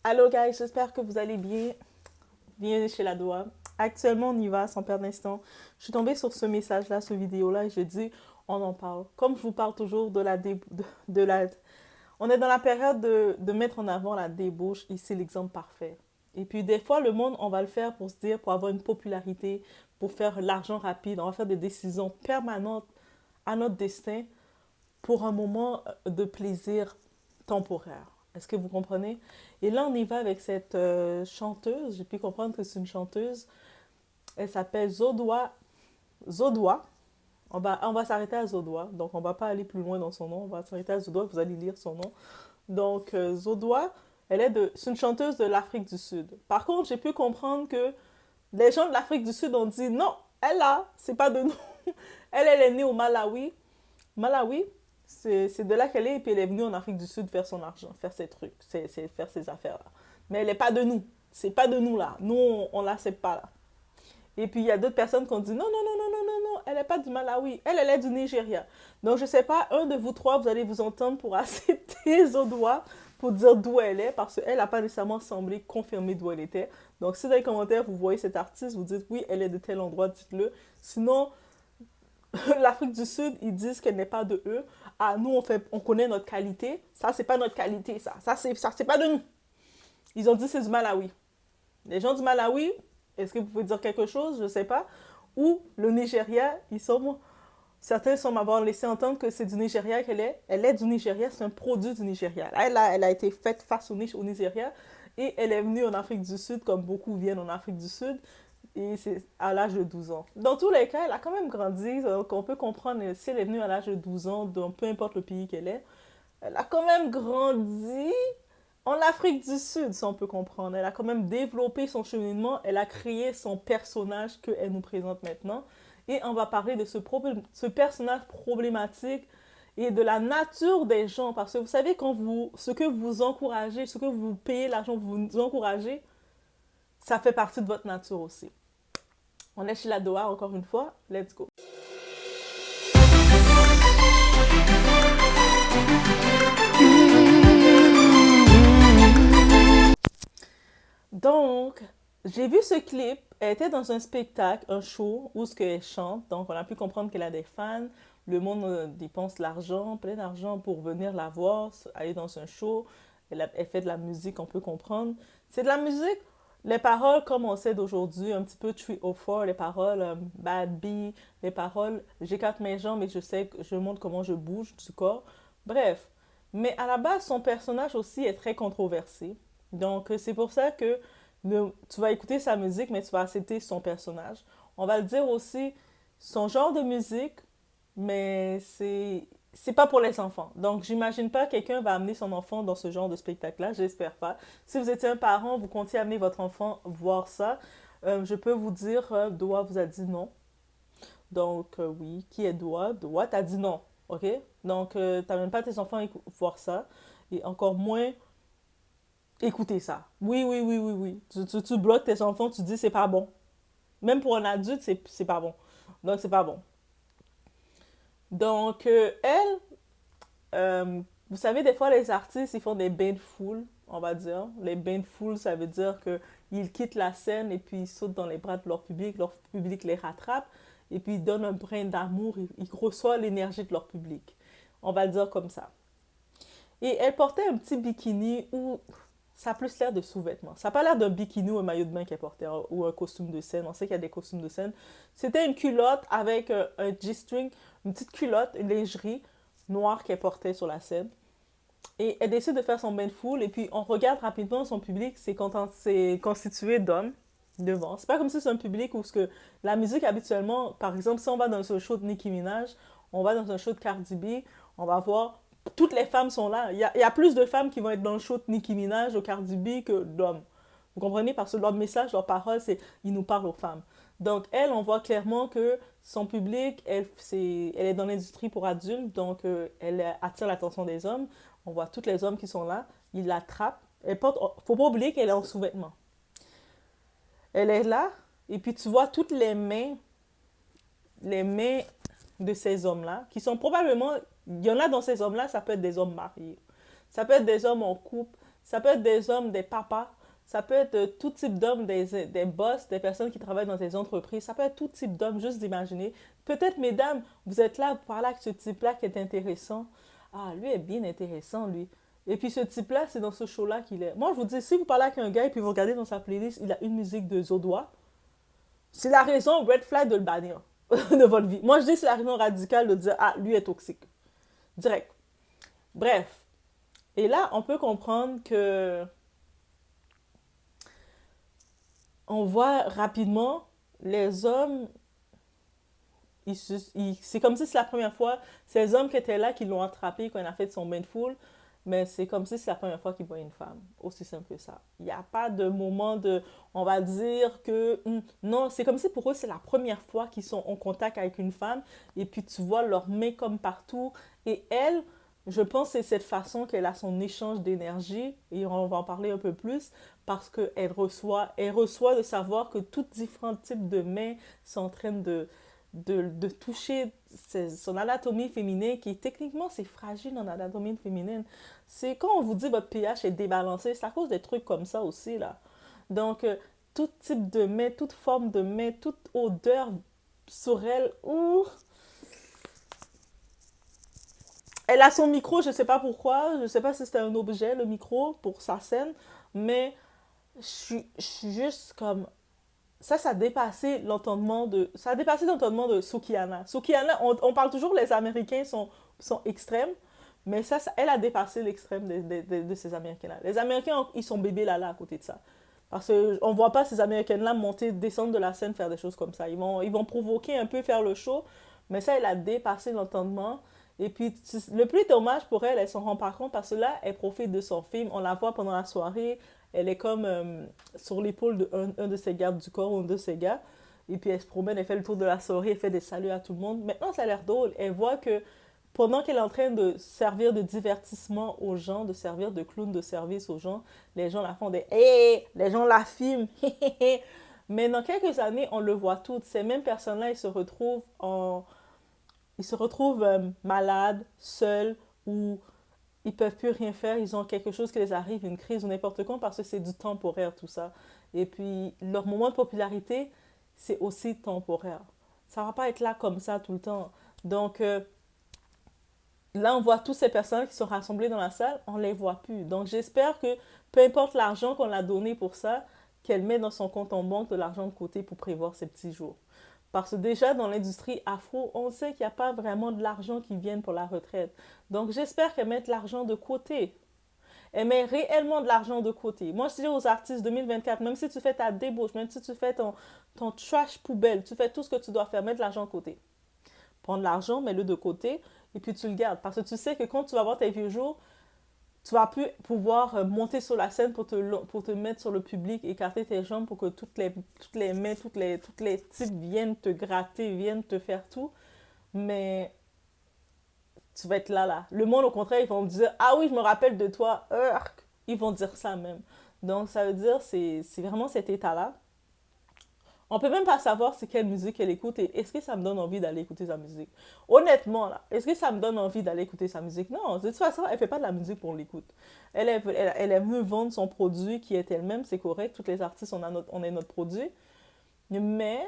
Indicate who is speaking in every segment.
Speaker 1: Allô guys, j'espère que vous allez bien. Bienvenue chez la Doua. Actuellement, on y va sans perdre d'instant. Je suis tombée sur ce message-là, ce vidéo-là, et je dis, on en parle. Comme je vous parle toujours de la... On est dans la période de mettre en avant la débauche, et c'est l'exemple parfait. Et puis des fois, le monde, on va le faire pour se dire, pour avoir une popularité, pour faire l'argent rapide. On va faire des décisions permanentes à notre destin pour un moment de plaisir temporaire. Est-ce que vous comprenez? Et là, on y va avec cette chanteuse. J'ai pu comprendre que c'est une chanteuse. Elle s'appelle Zodoua. Zodoua. On va s'arrêter à Zodoua. Donc, on ne va pas aller plus loin dans son nom. On va s'arrêter à Zodoua. Vous allez lire son nom. Donc, Zodoua, c'est une chanteuse de l'Afrique du Sud. Par contre, j'ai pu comprendre que les gens de l'Afrique du Sud ont dit non, elle là, c'est pas de nous. Elle est née au Malawi. Malawi, c'est de là qu'elle est, et puis elle est venue en Afrique du Sud faire son argent, faire ses trucs, faire ses affaires-là. Mais elle n'est pas de nous. C'est pas de nous, là. Nous, on ne l'accepte pas, là. Et puis, il y a d'autres personnes qui ont dit non, non, non, non, non, non, non, elle n'est pas du Malawi, elle est du Nigeria. Donc, je ne sais pas, un de vous trois, vous allez vous entendre pour accepter Zodoua, pour dire d'où elle est, parce qu'elle n'a pas nécessairement semblé confirmer d'où elle était. Donc, si dans les commentaires, vous voyez cet artiste, vous dites oui, elle est de tel endroit, dites-le. Sinon, l'Afrique du Sud, ils disent qu'elle n'est pas de eux. Ah, nous, on connaît notre qualité. Ça, c'est pas notre qualité, ça. Ça, c'est pas de nous. Ils ont dit c'est du Malawi. Les gens du Malawi, est-ce que vous pouvez dire quelque chose? Je ne sais pas. Ou le Nigeria, certains semblent m'avoir laissé entendre que c'est du Nigeria qu'elle est. Elle est du Nigeria, c'est un produit du Nigeria. Elle a été faite face au Nigeria et elle est venue en Afrique du Sud, comme beaucoup viennent en Afrique du Sud. Et c'est à l'âge de 12 ans. Dans tous les cas, elle a quand même grandi. Donc, on peut comprendre si elle est venue à l'âge de 12 ans, donc peu importe le pays qu'elle est, elle a quand même grandi en Afrique du Sud, si on peut comprendre. Elle a quand même développé son cheminement. Elle a créé son personnage qu'elle nous présente maintenant. Et on va parler de ce personnage problématique et de la nature des gens. Parce que vous savez, ce que vous encouragez, ce que vous payez l'argent, vous encouragez, ça fait partie de votre nature aussi. On est chez la Doha encore une fois. Let's go. Donc, j'ai vu ce clip. Elle était dans un spectacle, un show, où ce qu'elle chante. Donc, on a pu comprendre qu'elle a des fans. Le monde dépense l'argent, plein d'argent pour venir la voir, aller dans un show. Elle fait de la musique, on peut comprendre. C'est de la musique. Les paroles, comme on sait d'aujourd'hui, un petit peu 304, les paroles bad bee, les paroles j'écarte mes jambes et je sais que je montre comment je bouge du corps. Bref. Mais à la base, son personnage aussi est très controversé. Donc, c'est pour ça que tu vas écouter sa musique, mais tu vas accepter son personnage. On va le dire aussi, son genre de musique, mais c'est pas pour les enfants. Donc, j'imagine pas que quelqu'un va amener son enfant dans ce genre de spectacle-là. J'espère pas. Si vous étiez un parent, vous comptiez amener votre enfant voir ça, je peux vous dire, Doha vous a dit non. Donc, oui, qui est Doha? Doha t'a dit non. OK? Donc, t'amènes pas tes enfants voir ça. Et encore moins écouter ça. Oui, oui, oui, oui, oui. Tu bloques tes enfants, tu dis c'est pas bon. Même pour un adulte, c'est pas bon. Donc, c'est pas bon. Donc, vous savez, des fois, les artistes, ils font des bains de foule, on va dire. Les bains de foule, ça veut dire qu'ils quittent la scène et puis ils sautent dans les bras de leur public les rattrape, et puis ils donnent un brin d'amour, ils reçoivent l'énergie de leur public. On va le dire comme ça. Et elle portait un petit bikini où ça a plus l'air de sous-vêtements. Ça n'a pas l'air d'un bikini ou un maillot de bain qu'elle portait ou un costume de scène. On sait qu'il y a des costumes de scène. C'était une culotte avec un G-string, une petite culotte, une lingerie noire qu'elle portait sur la scène. Et elle décide de faire son bain de foule. Et puis on regarde rapidement son public, c'est constitué d'hommes devant. C'est pas comme si c'est un public où ce que la musique habituellement, par exemple, si on va dans un show de Nicki Minaj, on va dans un show de Cardi B, on va voir toutes les femmes sont là. Il y a plus de femmes qui vont être dans le show de Nicki Minaj, au Cardi B que d'hommes. Vous comprenez? Parce que leur message, leur parole, c'est ils nous parlent aux femmes. Donc, elle, on voit clairement que son public, elle est dans l'industrie pour adultes, donc elle attire l'attention des hommes. On voit tous les hommes qui sont là, ils l'attrapent. Elle porte, faut pas oublier qu'elle est en sous-vêtements. Elle est là, et puis tu vois toutes les mains de ces hommes-là, qui sont probablement, il y en a dans ces hommes-là, ça peut être des hommes mariés, ça peut être des hommes en couple, Ça peut être des hommes, des papas. Ça peut être tout type d'hommes, des boss, des personnes qui travaillent dans des entreprises. Ça peut être tout type d'hommes, juste d'imaginer. Peut-être, mesdames, vous êtes là, vous parlez avec ce type-là qui est intéressant. Ah, lui est bien intéressant, lui. Et puis ce type-là, c'est dans ce show-là qu'il est. Moi, je vous dis, si vous parlez avec un gars et puis vous regardez dans sa playlist, il a une musique de Zodois, c'est la raison red flag de le bannir de votre vie. Moi, je dis c'est la raison radicale de dire, ah, lui est toxique. Direct. Bref. Et là, on peut comprendre que on voit rapidement les hommes, c'est comme si c'est la première fois, ces hommes qui étaient là, qui l'ont attrapé quand il a fait son bain de foule, mais c'est comme si c'est la première fois qu'il voit une femme. Aussi simple que ça. Il n'y a pas de moment de, on va dire que, non, c'est comme si pour eux, c'est la première fois qu'ils sont en contact avec une femme, et puis tu vois leurs mains comme partout, et elle, je pense que c'est cette façon qu'elle a son échange d'énergie, et on va en parler un peu plus, parce elle reçoit de savoir que tous différents types de mains sont en train de toucher son anatomie féminine, qui techniquement c'est fragile en anatomie féminine. C'est quand on vous dit votre pH est débalancé, c'est à cause des trucs comme ça aussi, là. Donc, tout type de main, toute forme de main, toute odeur sur elle, ouh, elle a son micro, je sais pas pourquoi, je sais pas si c'était un objet, le micro, pour sa scène, mais je suis juste comme, ça a dépassé l'entendement de Sukiana. Sukiana, on parle toujours les Américains sont extrêmes, mais elle a dépassé l'extrême de ces Américains-là. Les Américains, ils sont bébés là à côté de ça. Parce qu'on ne voit pas ces Américaines-là monter, descendre de la scène, faire des choses comme ça. Ils vont provoquer un peu, faire le show, mais ça, elle a dépassé l'entendement. Et puis, le plus dommage pour elle, elle s'en rend pas compte parce que là, elle profite de son film. On la voit pendant la soirée. Elle est comme sur l'épaule un de ses gardes du corps ou un de ses gars. Et puis, elle se promène, elle fait le tour de la soirée, elle fait des saluts à tout le monde. Maintenant, ça a l'air drôle. Elle voit que pendant qu'elle est en train de servir de divertissement aux gens, de servir de clown de service aux gens, les gens la font des hey, les gens la filment. Mais dans quelques années, on le voit toutes. Ces mêmes personnes-là, ils se retrouvent malades, seuls, ou ils peuvent plus rien faire. Ils ont quelque chose qui les arrive, une crise ou n'importe quoi, parce que c'est du temporaire tout ça. Et puis leur moment de popularité, c'est aussi temporaire. Ça va pas être là comme ça tout le temps. Donc là, on voit toutes ces personnes qui sont rassemblées dans la salle, on ne les voit plus. Donc, j'espère que peu importe l'argent qu'on a donné pour ça, qu'elle met dans son compte en banque de l'argent de côté pour prévoir ses petits jours. Parce que déjà, dans l'industrie afro, on sait qu'il n'y a pas vraiment de l'argent qui vienne pour la retraite. Donc, j'espère qu'elle met de l'argent de côté. Elle met réellement de l'argent de côté. Moi, je dis aux artistes 2024, même si tu fais ta débauche, même si tu fais ton trash poubelle, tu fais tout ce que tu dois faire, mettre de l'argent de côté. Prendre l'argent, mets-le de côté, et puis tu le gardes. Parce que tu sais que quand tu vas avoir tes vieux jours, tu vas plus pouvoir monter sur la scène pour te mettre sur le public, écarter tes jambes pour que toutes les mains, toutes les types viennent te gratter, viennent te faire tout. Mais tu vas être là. Le monde, au contraire, ils vont me dire, ah oui, je me rappelle de toi. Ils vont dire ça même. Donc, ça veut dire, c'est vraiment cet état-là. On peut même pas savoir c'est quelle musique elle écoute et est-ce que ça me donne envie d'aller écouter sa musique. Honnêtement, là, est-ce que ça me donne envie d'aller écouter sa musique? Non, de toute façon, elle fait pas de la musique pour l'écoute. Elle aime mieux vendre son produit qui est elle-même, c'est correct. Toutes les artistes, on est notre produit. Mais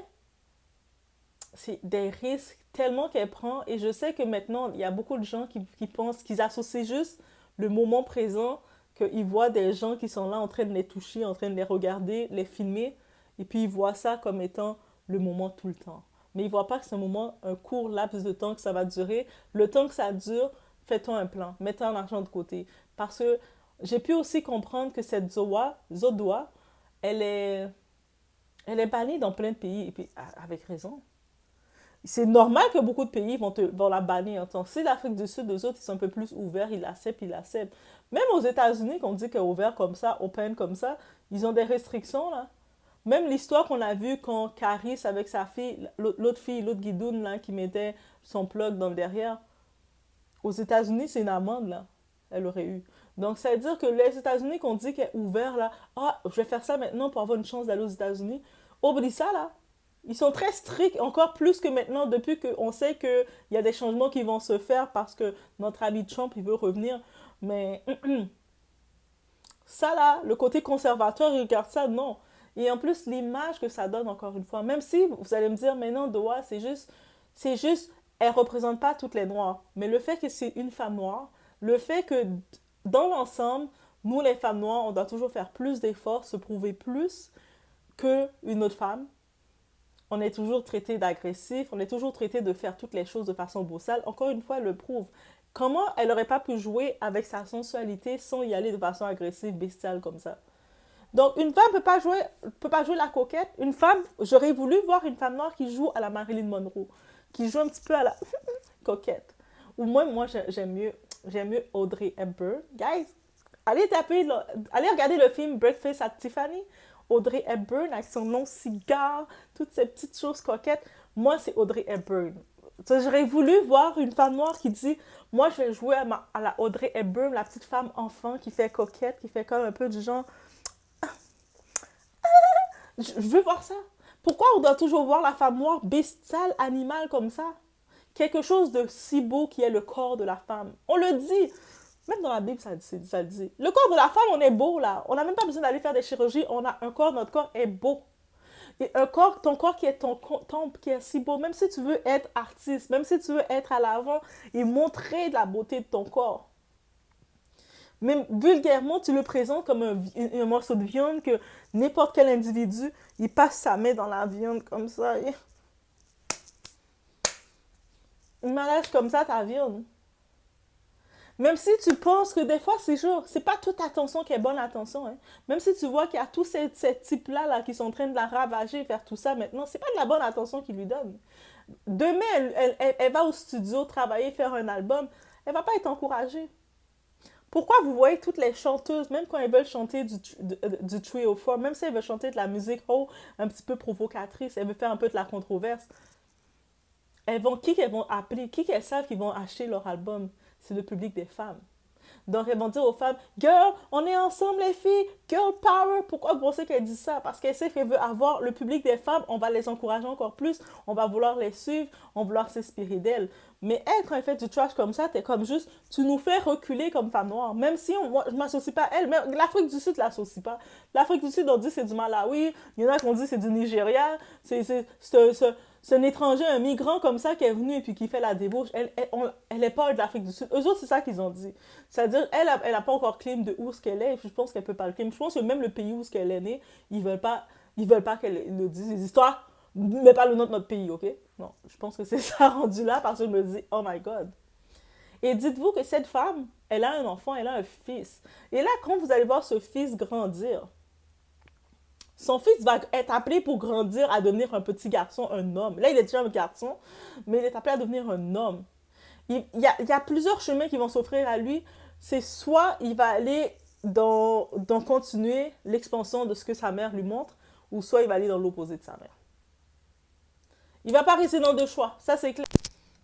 Speaker 1: c'est des risques tellement qu'elle prend et je sais que maintenant, il y a beaucoup de gens qui pensent, qu'ils associent juste le moment présent, qu'ils voient des gens qui sont là en train de les toucher, en train de les regarder, les filmer et puis ils voient ça comme étant le moment tout le temps. Mais ils ne voient pas que c'est un moment, un court laps de temps que ça va durer. Le temps que ça dure, fais-toi un plan, mets-toi un argent de côté. Parce que j'ai pu aussi comprendre que cette Zodoa, elle est, elle est bannie dans plein de pays, et puis avec raison. C'est normal que beaucoup de pays vont la bannir. Donc, si l'Afrique du Sud, eux autres, ils sont un peu plus ouverts, ils l'acceptent. Même aux États-Unis, qu'on dit qu'est ouvert comme ça, open comme ça, ils ont des restrictions, là. Même l'histoire qu'on a vue quand Caris, avec sa fille, l'autre guidoune, là, qui mettait son plug dans le derrière, aux États-Unis, c'est une amende, là. Elle aurait eu. Donc, ça veut dire que les États-Unis, qu'on dit qu'elle est ouvert, là, ah, je vais faire ça maintenant pour avoir une chance d'aller aux États-Unis. Oublie ça, là. Ils sont très stricts, encore plus que maintenant, depuis qu'on sait qu'il y a des changements qui vont se faire parce que notre ami Trump, il veut revenir. Mais Ça là, le côté conservateur, il regarde ça, non. Et en plus, l'image que ça donne, encore une fois, même si vous allez me dire, mais non, Doa, c'est juste, elle représente pas toutes les Noirs. Mais le fait que c'est une femme noire, le fait que dans l'ensemble, nous les femmes noires, on doit toujours faire plus d'efforts, se prouver plus qu'une autre femme. On est toujours traité d'agressif, on est toujours traité de faire toutes les choses de façon bossale. Encore une fois, elle le prouve. Comment elle n'aurait pas pu jouer avec sa sensualité sans y aller de façon agressive, bestiale comme ça? Donc, une femme peut pas jouer la coquette. Une femme, j'aurais voulu voir une femme noire qui joue à la Marilyn Monroe, qui joue un petit peu à la coquette. Ou moi j'aime mieux Audrey Hepburn. Guys, allez regarder le film Breakfast at Tiffany. Audrey Hepburn avec son long cigare, toutes ces petites choses coquettes. Moi, c'est Audrey Hepburn. J'aurais voulu voir une femme noire qui dit moi, je vais jouer à la Audrey Hepburn, la petite femme enfant qui fait coquette, qui fait comme un peu du genre. Je veux voir ça. Pourquoi on doit toujours voir la femme noire bestiale, animale comme ça? Quelque chose de si beau qui est le corps de la femme. On le dit. Même dans la Bible, ça le dit. Le corps de la femme, on est beau là. On n'a même pas besoin d'aller faire des chirurgies. On a un corps, notre corps est beau. Et un corps, ton corps qui est qui est si beau, même si tu veux être artiste, même si tu veux être à l'avant et montrer de la beauté de ton corps. Même vulgairement, tu le présentes comme un morceau de viande que n'importe quel individu, il passe sa main dans la viande comme ça. Il malaise comme ça ta viande. Même si tu penses que des fois, c'est pas toute attention qui est bonne attention. Hein. Même si tu vois qu'il y a tous ces types-là là, qui sont en train de la ravager, faire tout ça maintenant, c'est pas de la bonne attention qu'ils lui donnent. Demain, elle va au studio travailler, faire un album, elle va pas être encouragée. Pourquoi vous voyez toutes les chanteuses, même quand elles veulent chanter du trio 4, même si elles veulent chanter de la musique un petit peu provocatrice, elles veulent faire un peu de la controverse, qui qu'elles vont appeler, qui qu'elles savent qu'ils vont acheter leur album? C'est le public des femmes. Donc, elles vont dire aux femmes, girl, on est ensemble les filles, girl power. Pourquoi vous pensez qu'elle dit ça? Parce qu'elle sait qu'elle veut avoir le public des femmes, on va les encourager encore plus, on va vouloir les suivre, on va vouloir s'inspirer d'elles. Mais elle, quand elle fait du trash comme ça, t'es comme juste, tu nous fais reculer comme femme noire. Même si moi, je m'associe pas à elle, mais l'Afrique du Sud ne l'associe pas. L'Afrique du Sud, on dit c'est du Malawi, il y en a qui ont dit c'est du Nigeria, c'est un étranger, un migrant comme ça qui est venu et puis qui fait la débauche. Elle est pas de l'Afrique du Sud. Eux autres, c'est ça qu'ils ont dit. C'est-à-dire, elle a pas encore claim de où ce qu'elle est. Et puis je pense qu'elle peut pas le claim. Je pense que même le pays où ce qu'elle est née, ils veulent pas qu'elle le dise. Les histoires, mais pas le nom de notre pays, ok? Non, je pense que c'est ça rendu là parce que je me dis, oh my God. Et dites-vous que cette femme, elle a un enfant, elle a un fils. Et là, quand vous allez voir ce fils grandir, son fils va être appelé pour grandir à devenir un petit garçon, un homme. Là, il est déjà un garçon, mais il est appelé à devenir un homme. Il y a plusieurs chemins qui vont s'offrir à lui. C'est soit il va aller dans continuer l'expansion de ce que sa mère lui montre, ou soit il va aller dans l'opposé de sa mère. Il ne va pas rester dans deux choix, ça c'est clair.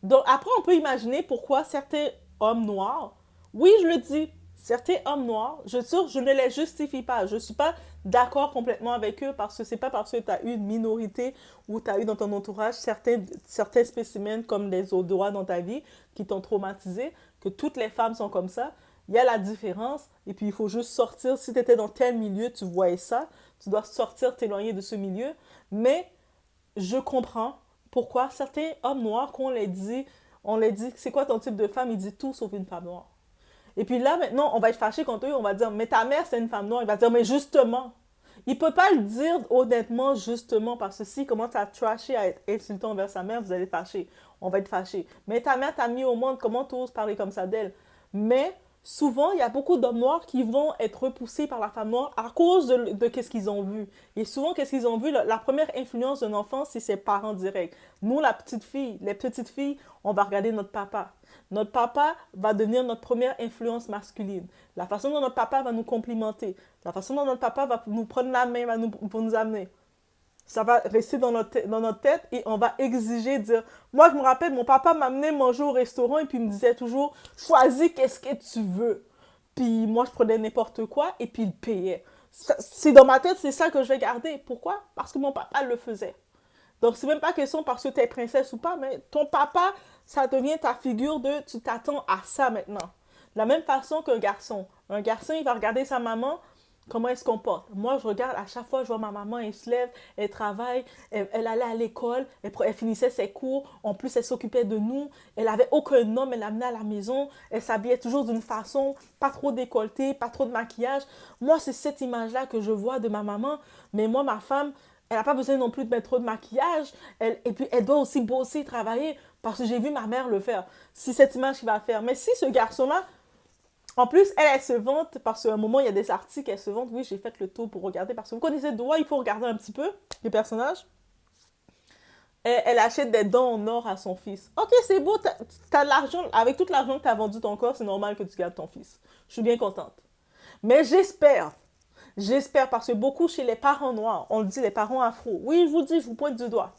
Speaker 1: Donc après, on peut imaginer pourquoi certains hommes noirs, oui, je le dis, certains hommes noirs, je ne les justifie pas. Je ne suis pas d'accord complètement avec eux parce que c'est pas parce que tu as eu une minorité ou tu as eu dans ton entourage certains spécimens comme les odoras dans ta vie qui t'ont traumatisé, que toutes les femmes sont comme ça. Il y a la différence et puis il faut juste sortir. Si tu étais dans tel milieu, tu voyais ça, tu dois sortir, t'éloigner de ce milieu. Mais je comprends pourquoi certains hommes noirs, quand on les dit, c'est quoi ton type de femme, ils disent tout sauf une femme noire. Et puis là, maintenant, on va être fâché contre eux, on va dire, mais ta mère, c'est une femme noire. Il va dire, mais justement. Il peut pas le dire honnêtement, justement, parce que s'il commence à trasher, à être insultant envers sa mère, vous allez être fâché. On va être fâché. Mais ta mère t'a mis au monde, comment tu oses parler comme ça d'elle? Mais souvent, il y a beaucoup d'hommes noirs qui vont être repoussés par la femme noire à cause de qu'est-ce qu'ils ont vu. Et souvent, qu'est-ce qu'ils ont vu? La première influence d'un enfant, c'est ses parents directs. Nous, les petites filles, on va regarder notre papa. Notre papa va devenir notre première influence masculine. La façon dont notre papa va nous complimenter, la façon dont notre papa va nous prendre la main, pour nous amener. Ça va rester dans notre tête et on va exiger, dire... Moi, je me rappelle, mon papa m'amenait manger au restaurant et puis il me disait toujours, choisis qu'est-ce que tu veux. Puis moi, je prenais n'importe quoi et puis il payait. C'est dans ma tête, c'est ça que je vais garder. Pourquoi? Parce que mon papa le faisait. Donc, c'est même pas question parce que tu es princesse ou pas, mais ton papa, ça devient ta figure de tu t'attends à ça maintenant. De la même façon qu'un garçon. Un garçon, il va regarder sa maman, comment elle se comporte. Moi, je regarde, à chaque fois, je vois ma maman, elle se lève, elle travaille, elle allait à l'école, elle finissait ses cours, en plus, elle s'occupait de nous, elle avait aucun homme, elle l'amenait à la maison, elle s'habillait toujours d'une façon, pas trop décolletée, pas trop de maquillage. Moi, c'est cette image-là que je vois de ma maman, mais moi, ma femme, elle n'a pas besoin non plus de mettre trop de maquillage, et puis elle doit aussi bosser, travailler, parce que j'ai vu ma mère le faire. C'est cette image qu'il va faire. Mais si ce garçon-là, en plus, elle se vante, parce qu'à un moment, il y a des articles, elle se vante, oui, j'ai fait le tour pour regarder, parce que vous connaissez Doha, il faut regarder un petit peu les personnages. Elle achète des dents en or à son fils. Ok, c'est beau, t'as l'argent, avec tout l'argent que t'as vendu ton corps, c'est normal que tu gardes ton fils. Je suis bien contente. Mais j'espère, parce que beaucoup chez les parents noirs, on le dit les parents afro, oui, je vous dis, je vous pointe du doigt.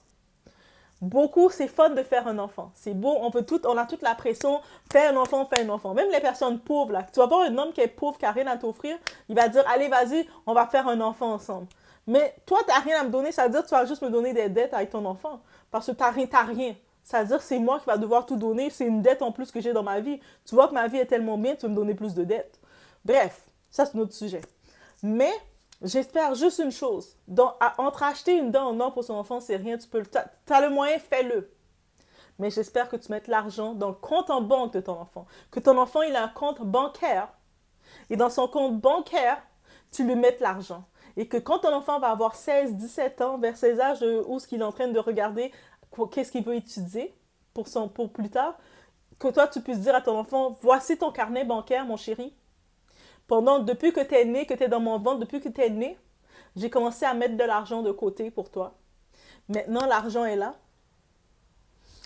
Speaker 1: Beaucoup, c'est fun de faire un enfant. C'est beau, on a toute la pression, fais un enfant, fais un enfant. Même les personnes pauvres, là, tu vas voir un homme qui est pauvre, qui n'a rien à t'offrir, il va dire, allez, vas-y, on va faire un enfant ensemble. Mais toi, tu n'as rien à me donner, ça veut dire que tu vas juste me donner des dettes avec ton enfant. Parce que tu n'as rien, t'as rien. Ça veut dire que c'est moi qui va devoir tout donner, c'est une dette en plus que j'ai dans ma vie. Tu vois que ma vie est tellement bien, tu veux me donner plus de dettes. Bref, ça c'est notre sujet. Mais j'espère juste une chose. Entre acheter une dent en or pour son enfant, c'est rien. T'as le moyen, fais-le. Mais j'espère que tu mettes l'argent dans le compte en banque de ton enfant. Que ton enfant, il a un compte bancaire. Et dans son compte bancaire, tu lui mettes l'argent. Et que quand ton enfant va avoir 16, 17 ans, vers ces âges où ce qu'il est en train de regarder, qu'est-ce qu'il veut étudier pour plus tard, que toi, tu puisses dire à ton enfant, voici ton carnet bancaire, mon chéri. Depuis que tu es né, que tu es dans mon ventre, depuis que tu es né, j'ai commencé à mettre de l'argent de côté pour toi. Maintenant, l'argent est là.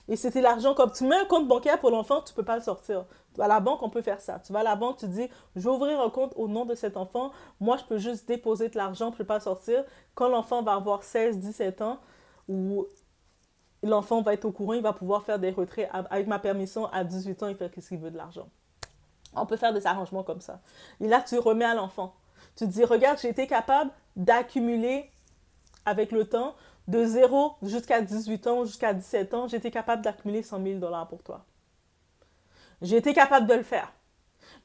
Speaker 1: Et c'était l'argent, comme tu mets un compte bancaire pour l'enfant, tu ne peux pas le sortir. À la banque, on peut faire ça. Tu vas à la banque, tu dis, je vais ouvrir un compte au nom de cet enfant. Moi, je peux juste déposer de l'argent, je ne peux pas le sortir. Quand l'enfant va avoir 16, 17 ans, ou l'enfant va être au courant, il va pouvoir faire des retraits avec ma permission à 18 ans, il fait ce qu'il veut de l'argent. On peut faire des arrangements comme ça. Et là, tu remets à l'enfant. Tu te dis, regarde, j'ai été capable d'accumuler avec le temps, de 0 jusqu'à 18 ans, jusqu'à 17 ans, j'ai été capable d'accumuler 100 000 dollars pour toi. J'ai été capable de le faire.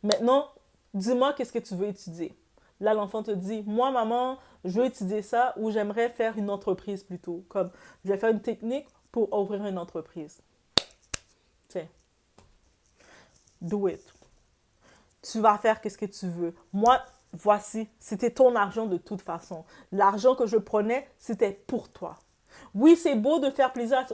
Speaker 1: Maintenant, dis-moi qu'est-ce que tu veux étudier. Là, l'enfant te dit, moi, maman, je veux étudier ça ou j'aimerais faire une entreprise plutôt. Comme, je vais faire une technique pour ouvrir une entreprise. Tiens, do it. Tu vas faire qu'est-ce que tu veux. Moi, voici, c'était ton argent de toute façon. L'argent que je prenais, c'était pour toi. Oui, c'est beau de faire plaisir,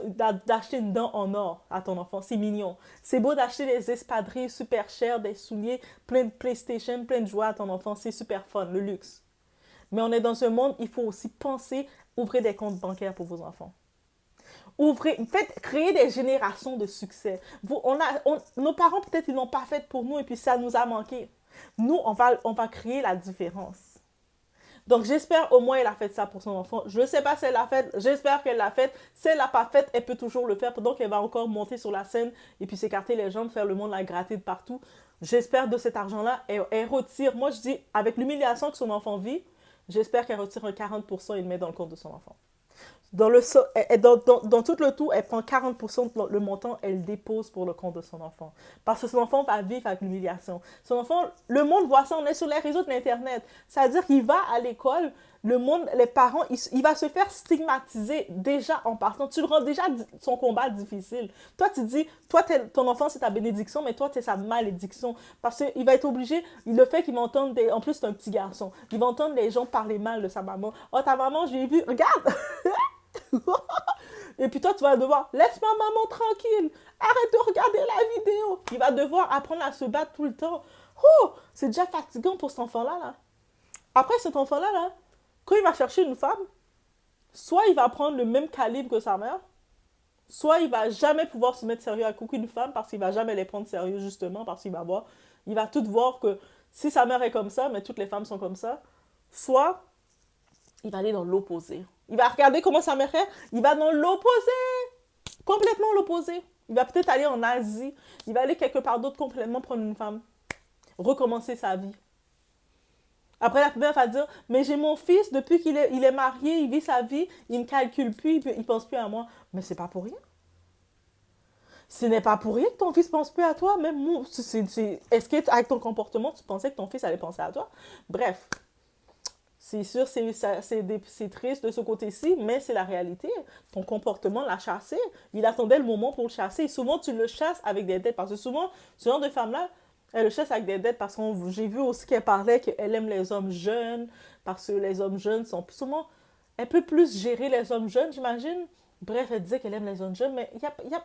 Speaker 1: d'acheter une dent en or à ton enfant, c'est mignon. C'est beau d'acheter des espadrilles super chères, des souliers, plein de PlayStation, plein de joie à ton enfant, c'est super fun, le luxe. Mais on est dans un monde, il faut aussi penser, ouvrir des comptes bancaires pour vos enfants. Faites créer des générations de succès. Nos parents, peut-être, ils l'ont pas fait pour nous et puis ça nous a manqué. Nous, on va créer la différence. Donc, j'espère au moins elle a fait ça pour son enfant. Je ne sais pas si elle l'a fait. J'espère qu'elle l'a fait. Si elle ne l'a pas fait, elle peut toujours le faire. Donc, elle va encore monter sur la scène et puis s'écarter les jambes, faire le monde la gratter de partout. J'espère de cet argent-là, elle retire. Moi, je dis, avec l'humiliation que son enfant vit, j'espère qu'elle retire un 40% et le met dans le compte de son enfant. Dans tout le tout, elle prend 40% de le montant, elle dépose pour le compte de son enfant. Parce que son enfant va vivre avec l'humiliation. Son enfant, le monde voit ça, on est sur les réseaux de l'Internet. C'est-à-dire qu'il va à l'école, le monde, les parents, il va se faire stigmatiser déjà en partant. Tu le rends déjà son combat difficile. Toi, tu dis, toi, ton enfant, c'est ta bénédiction, mais toi, c'est sa malédiction. Parce qu'il va être obligé, le fait qu'il va entendre en plus, c'est un petit garçon. Il va entendre les gens parler mal de sa maman. Oh, ta maman, j'ai vu, regarde! Et puis toi, tu vas devoir, laisse ma maman tranquille, arrête de regarder la vidéo. Il va devoir apprendre à se battre tout le temps. Oh, c'est déjà fatigant pour cet enfant-là. Là. Après, cet enfant-là, là, quand il va chercher une femme, soit il va prendre le même calibre que sa mère, soit il va jamais pouvoir se mettre sérieux avec aucune femme parce qu'il va jamais les prendre sérieux justement parce qu'il va voir, il va tout voir que si sa mère est comme ça, mais toutes les femmes sont comme ça, soit il va aller dans l'opposé. Il va regarder comment sa mère est, il va dans l'opposé, complètement l'opposé. Il va peut-être aller en Asie, il va aller quelque part d'autre complètement prendre une femme, recommencer sa vie. Après, la mère va dire, mais j'ai mon fils, depuis qu'il est marié, il vit sa vie, il ne me calcule plus, il pense plus à moi. Mais c'est pas pour rien. Ce n'est pas pour rien que ton fils pense plus à toi. Même est-ce que avec ton comportement, tu pensais que ton fils allait penser à toi? Bref, C'est sûr, c'est triste de ce côté-ci, mais c'est la réalité. Ton comportement l'a chassé. Il attendait le moment pour le chasser. Et souvent, tu le chasses avec des dettes. Parce que souvent, ce genre de femme-là, elle le chasse avec des dettes parce que j'ai vu aussi qu'elle parlait qu'elle aime les hommes jeunes. Parce que les hommes jeunes sont souvent... Elle peut plus gérer les hommes jeunes, j'imagine. Bref, elle disait qu'elle aime les hommes jeunes, mais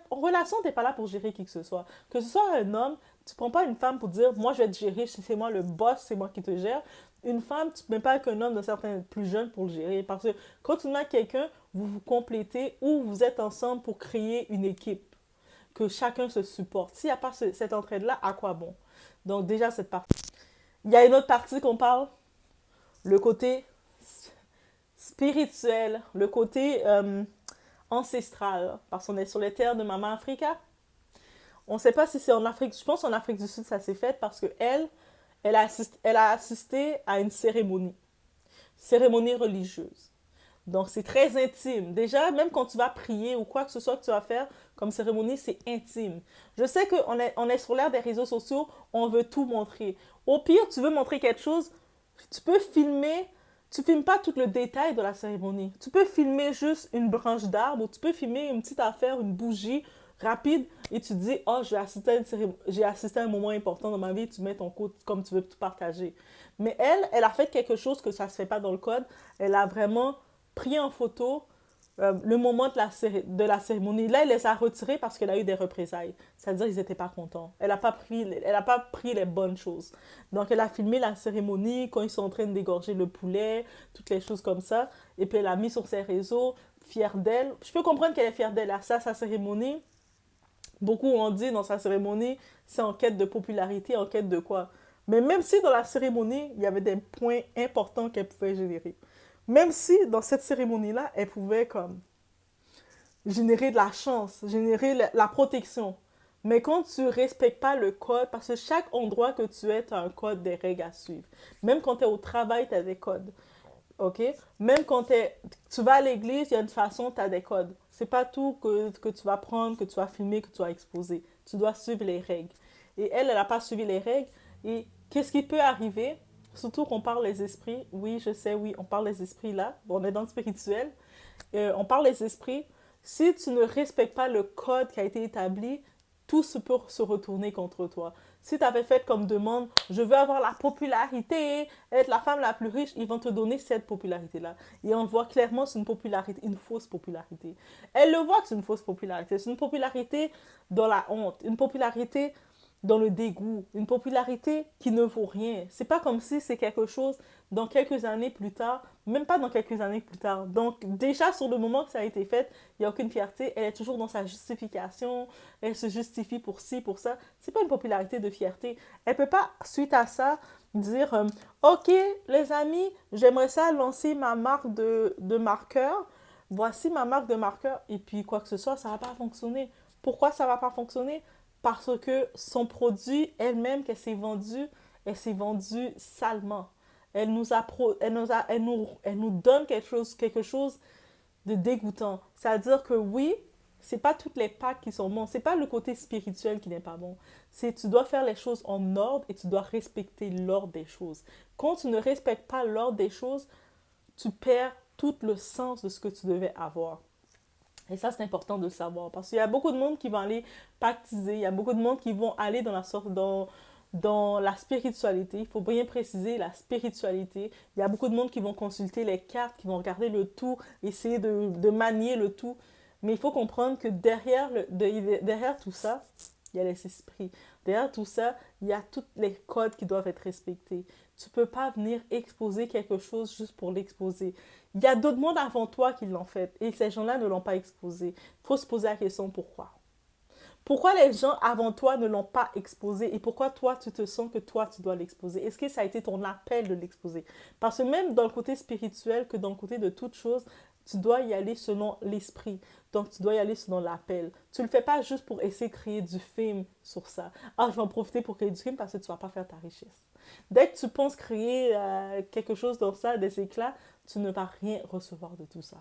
Speaker 1: en relation, t'es pas là pour gérer qui que ce soit. Que ce soit un homme, tu prends pas une femme pour dire, moi je vais te gérer, c'est moi le boss, c'est moi qui te gère. Une femme, tu ne mets pas avec un homme d'un certain plus jeune pour le gérer. Parce que quand tu mets avec quelqu'un, vous vous complétez ou vous êtes ensemble pour créer une équipe. Que chacun se supporte. S'il n'y a pas cette entraide-là, à quoi bon? Donc déjà, cette partie. Il y a une autre partie qu'on parle, le côté spirituel, le côté ancestral. Parce qu'on est sur les terres de Maman Africa. On ne sait pas si c'est en Afrique, je pense en Afrique du Sud, ça s'est fait parce que elle a assisté à une cérémonie religieuse. Donc, c'est très intime. Déjà, même quand tu vas prier ou quoi que ce soit que tu vas faire comme cérémonie, c'est intime. Je sais on est sur l'ère des réseaux sociaux, on veut tout montrer. Au pire, tu veux montrer quelque chose, tu peux filmer, tu filmes pas tout le détail de la cérémonie. Tu peux filmer juste une branche d'arbre ou tu peux filmer une petite affaire, une bougie rapide et tu te dis, oh, j'ai assisté à un moment important dans ma vie, tu mets ton code comme tu veux tout partager. Mais elle a fait quelque chose que ça se fait pas dans le code. Elle a vraiment pris en photo le moment de la cérémonie. Là, elle les a retirés parce qu'elle a eu des représailles. C'est-à-dire qu'ils n'étaient pas contents. Elle n'a pas pris les bonnes choses. Donc, elle a filmé la cérémonie quand ils sont en train d'égorger le poulet, toutes les choses comme ça. Et puis, elle a mis sur ses réseaux, fière d'elle. Je peux comprendre qu'elle est fière d'elle. À ça, sa cérémonie, beaucoup ont dit dans sa cérémonie, c'est en quête de popularité, en quête de quoi. Mais même si dans la cérémonie, il y avait des points importants qu'elle pouvait générer. Même si dans cette cérémonie-là, elle pouvait comme générer de la chance, générer la protection. Mais quand tu ne respectes pas le code, parce que chaque endroit que tu es, tu as un code, des règles à suivre. Même quand tu es au travail, tu as des codes. OK? Même quand tu vas à l'église, il y a une façon, tu as des codes. C'est pas tout que tu vas prendre, que tu vas filmer, que tu vas exposer. Tu dois suivre les règles. Et elle n'a pas suivi les règles. Et qu'est-ce qui peut arriver? Surtout qu'on parle les esprits. Oui, je sais, oui, on parle les esprits là. Bon, on est dans le spirituel. On parle les esprits. Si tu ne respectes pas le code qui a été établi, tout se peut se retourner contre toi. Si tu avais fait comme demande, je veux avoir la popularité, être la femme la plus riche, ils vont te donner cette popularité-là. Et on voit clairement c'est une popularité, une fausse popularité. Elle le voit que c'est une fausse popularité. C'est une popularité dans la honte, une popularité dans le dégoût, une popularité qui ne vaut rien. C'est pas comme si c'est quelque chose dans quelques années plus tard, même pas dans quelques années plus tard. Donc déjà sur le moment que ça a été fait, il n'y a aucune fierté, elle est toujours dans sa justification, elle se justifie pour ci, pour ça. C'est pas une popularité de fierté. Elle peut pas, suite à ça, dire ok les amis, j'aimerais ça lancer ma marque de marqueur. Voici ma marque de marqueur. Et puis quoi que ce soit, ça va pas fonctionner. Pourquoi ça va pas fonctionner? Parce que son produit elle-même elle s'est vendue salement. Elle nous donne quelque chose de dégoûtant. C'est-à-dire que oui, c'est pas toutes les packs qui sont bons. C'est pas le côté spirituel qui n'est pas bon. C'est tu dois faire les choses en ordre et tu dois respecter l'ordre des choses. Quand tu ne respectes pas l'ordre des choses, tu perds tout le sens de ce que tu devais avoir. Et ça, c'est important de le savoir parce qu'il y a beaucoup de monde qui vont aller pactiser, il y a beaucoup de monde qui vont aller dans la spiritualité. Il faut bien préciser la spiritualité. Il y a beaucoup de monde qui vont consulter les cartes, qui vont regarder le tout, essayer de manier le tout. Mais il faut comprendre que derrière tout ça, il y a les esprits. Derrière tout ça, il y a tous les codes qui doivent être respectés. Tu ne peux pas venir exposer quelque chose juste pour l'exposer. Il y a d'autres mondes avant toi qui l'ont fait et ces gens-là ne l'ont pas exposé. Il faut se poser la question pourquoi. Pourquoi les gens avant toi ne l'ont pas exposé et pourquoi toi tu te sens que toi tu dois l'exposer? Est-ce que ça a été ton appel de l'exposer? Parce que même dans le côté spirituel que dans le côté de toute chose, tu dois y aller selon l'esprit. Donc tu dois y aller selon l'appel. Tu ne le fais pas juste pour essayer de créer du film sur ça. Ah, je vais en profiter pour créer du film parce que tu ne vas pas faire ta richesse. Dès que tu penses créer quelque chose dans ça, des éclats, tu ne vas rien recevoir de tout ça.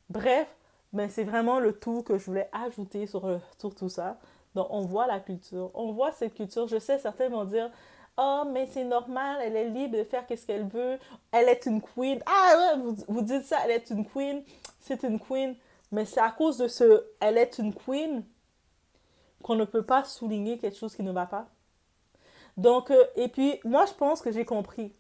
Speaker 1: Bref, mais c'est vraiment le tout que je voulais ajouter sur tout ça. Donc, on voit la culture, on voit cette culture. Je sais, certains vont dire, oh, mais c'est normal, elle est libre de faire ce qu'elle veut, elle est une queen. Ah ouais, vous dites ça, elle est une queen, c'est une queen. Mais c'est à cause de ce elle est une queen qu'on ne peut pas souligner quelque chose qui ne va pas. Donc, et puis, moi, je pense que j'ai compris.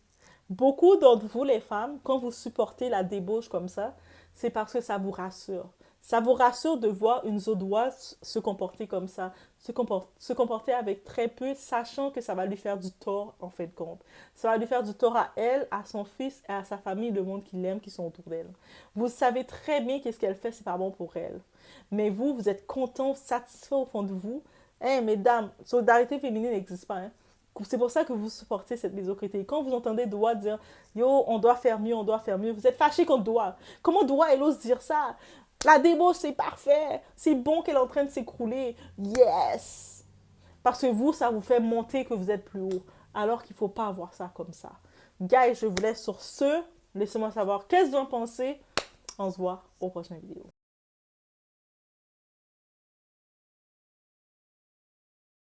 Speaker 1: Beaucoup d'entre vous, les femmes, quand vous supportez la débauche comme ça, c'est parce que ça vous rassure. Ça vous rassure de voir une Zodoise se comporter comme ça, se comporter avec très peu, sachant que ça va lui faire du tort, en fait, de compte. Ça va lui faire du tort à elle, à son fils et à sa famille, le monde qui l'aime, qui sont autour d'elle. Vous savez très bien qu'est-ce qu'elle fait, c'est pas bon pour elle. Mais vous, vous êtes content, satisfait au fond de vous. Eh, mesdames, solidarité féminine n'existe pas, hein. C'est pour ça que vous supportez cette médiocrité. Quand vous entendez Doua dire yo, on doit faire mieux, on doit faire mieux, vous êtes fâché contre Doua. Comment Doua, elle ose dire ça? La débauche, c'est parfait. C'est bon qu'elle est en train de s'écrouler. Yes! Parce que vous, ça vous fait monter que vous êtes plus haut. Alors qu'il ne faut pas avoir ça comme ça. Guys, je vous laisse sur ce. Laissez-moi savoir qu'est-ce que vous en pensez. On se voit au prochain vidéo.